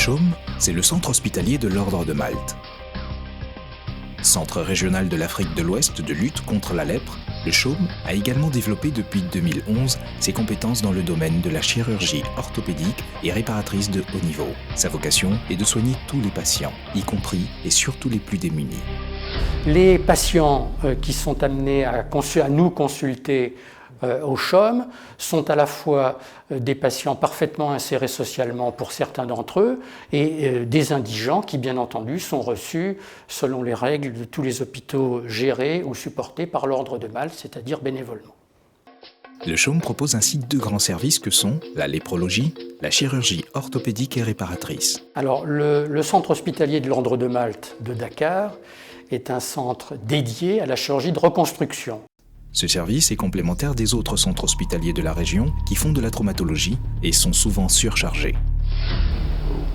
CHOM, c'est le centre hospitalier de l'Ordre de Malte. Centre régional de l'Afrique de l'Ouest de lutte contre la lèpre, le CHOM a également développé depuis 2011 ses compétences dans le domaine de la chirurgie orthopédique et réparatrice de haut niveau. Sa vocation est de soigner tous les patients, y compris et surtout les plus démunis. Les patients qui sont amenés à nous consulter au CHOM sont à la fois des patients parfaitement insérés socialement pour certains d'entre eux et des indigents qui, bien entendu, sont reçus selon les règles de tous les hôpitaux gérés ou supportés par l'Ordre de Malte, c'est-à-dire bénévolement. Le CHOM propose ainsi deux grands services que sont la léphrologie, la chirurgie orthopédique et réparatrice. Alors, le centre hospitalier de l'Ordre de Malte de Dakar est un centre dédié à la chirurgie de reconstruction. Ce service est complémentaire des autres centres hospitaliers de la région qui font de la traumatologie et sont souvent surchargés.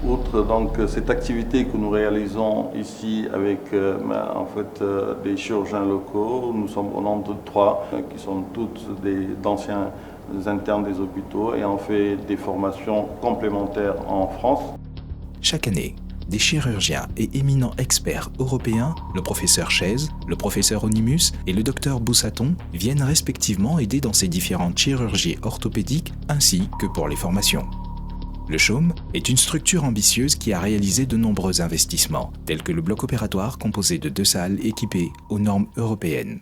Outre donc cette activité que nous réalisons ici avec des chirurgiens locaux, nous sommes au nombre de 3 qui sont toutes d'anciens internes des hôpitaux et on fait des formations complémentaires en France. Chaque année, des chirurgiens et éminents experts européens, le professeur Chaise, le professeur Onimus et le docteur Boussaton, viennent respectivement aider dans ces différentes chirurgies orthopédiques ainsi que pour les formations. Le CHOM est une structure ambitieuse qui a réalisé de nombreux investissements, tels que le bloc opératoire composé de 2 salles équipées aux normes européennes.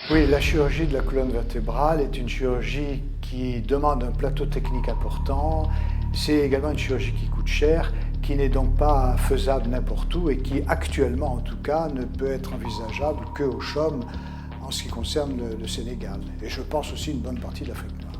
Oui, la chirurgie de la colonne vertébrale est une chirurgie qui demande un plateau technique important. C'est également une chirurgie qui coûte cher, qui n'est donc pas faisable n'importe où et qui actuellement en tout cas ne peut être envisageable qu'au CHOM en ce qui concerne le Sénégal et je pense aussi une bonne partie de l'Afrique noire.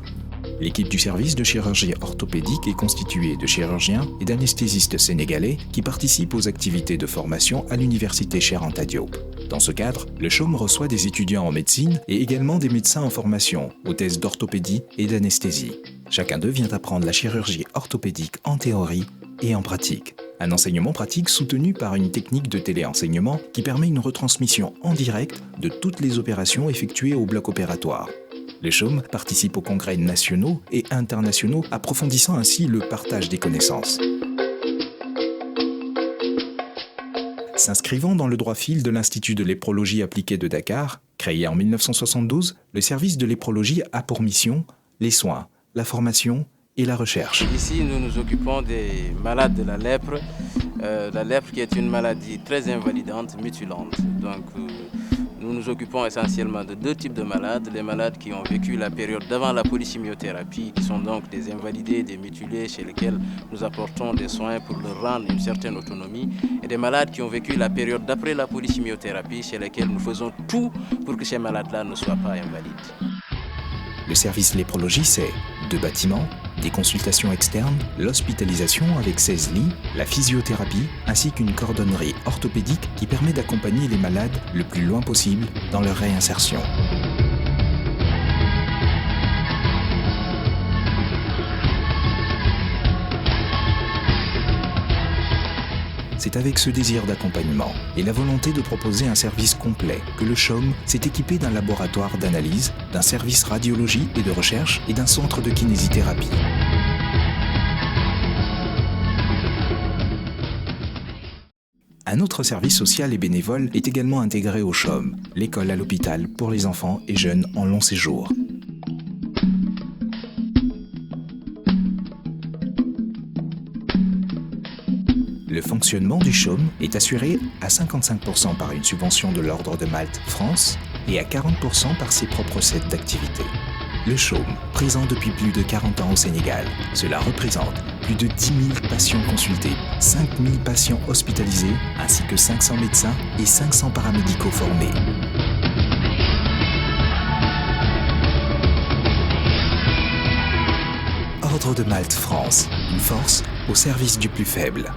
L'équipe du service de chirurgie orthopédique est constituée de chirurgiens et d'anesthésistes sénégalais qui participent aux activités de formation à l'université Cheikh Anta Diop. Dans ce cadre, le CHOM reçoit des étudiants en médecine et également des médecins en formation aux thèses d'orthopédie et d'anesthésie. Chacun d'eux vient apprendre la chirurgie orthopédique en théorie et en pratique. Un enseignement pratique soutenu par une technique de téléenseignement qui permet une retransmission en direct de toutes les opérations effectuées au bloc opératoire. Le CHOM participe aux congrès nationaux et internationaux, approfondissant ainsi le partage des connaissances. S'inscrivant dans le droit fil de l'Institut de léphrologie appliquée de Dakar, créé en 1972, le service de léphrologie a pour mission les soins, la formation et la recherche. Ici, nous nous occupons des malades de la lèpre qui est une maladie très invalidante, mutilante. Donc, nous nous occupons essentiellement de 2 types de malades, les malades qui ont vécu la période d'avant la polychimiothérapie, qui sont donc des invalidés, des mutilés, chez lesquels nous apportons des soins pour leur rendre une certaine autonomie, et des malades qui ont vécu la période d'après la polychimiothérapie, chez lesquels nous faisons tout pour que ces malades-là ne soient pas invalides. Le service léphrologie, c'est 2 bâtiments, des consultations externes, l'hospitalisation avec 16 lits, la physiothérapie, ainsi qu'une cordonnerie orthopédique qui permet d'accompagner les malades le plus loin possible dans leur réinsertion. C'est avec ce désir d'accompagnement et la volonté de proposer un service complet que le CHOM s'est équipé d'un laboratoire d'analyse, d'un service radiologie et de recherche et d'un centre de kinésithérapie. Un autre service social et bénévole est également intégré au CHOM, l'école à l'hôpital pour les enfants et jeunes en long séjour. Le fonctionnement du CHOM est assuré à 55% par une subvention de l'Ordre de Malte France et à 40% par ses propres recettes d'activité. Le CHOM, présent depuis plus de 40 ans au Sénégal, cela représente plus de 10 000 patients consultés, 5 000 patients hospitalisés, ainsi que 500 médecins et 500 paramédicaux formés. Ordre de Malte France, une force au service du plus faible.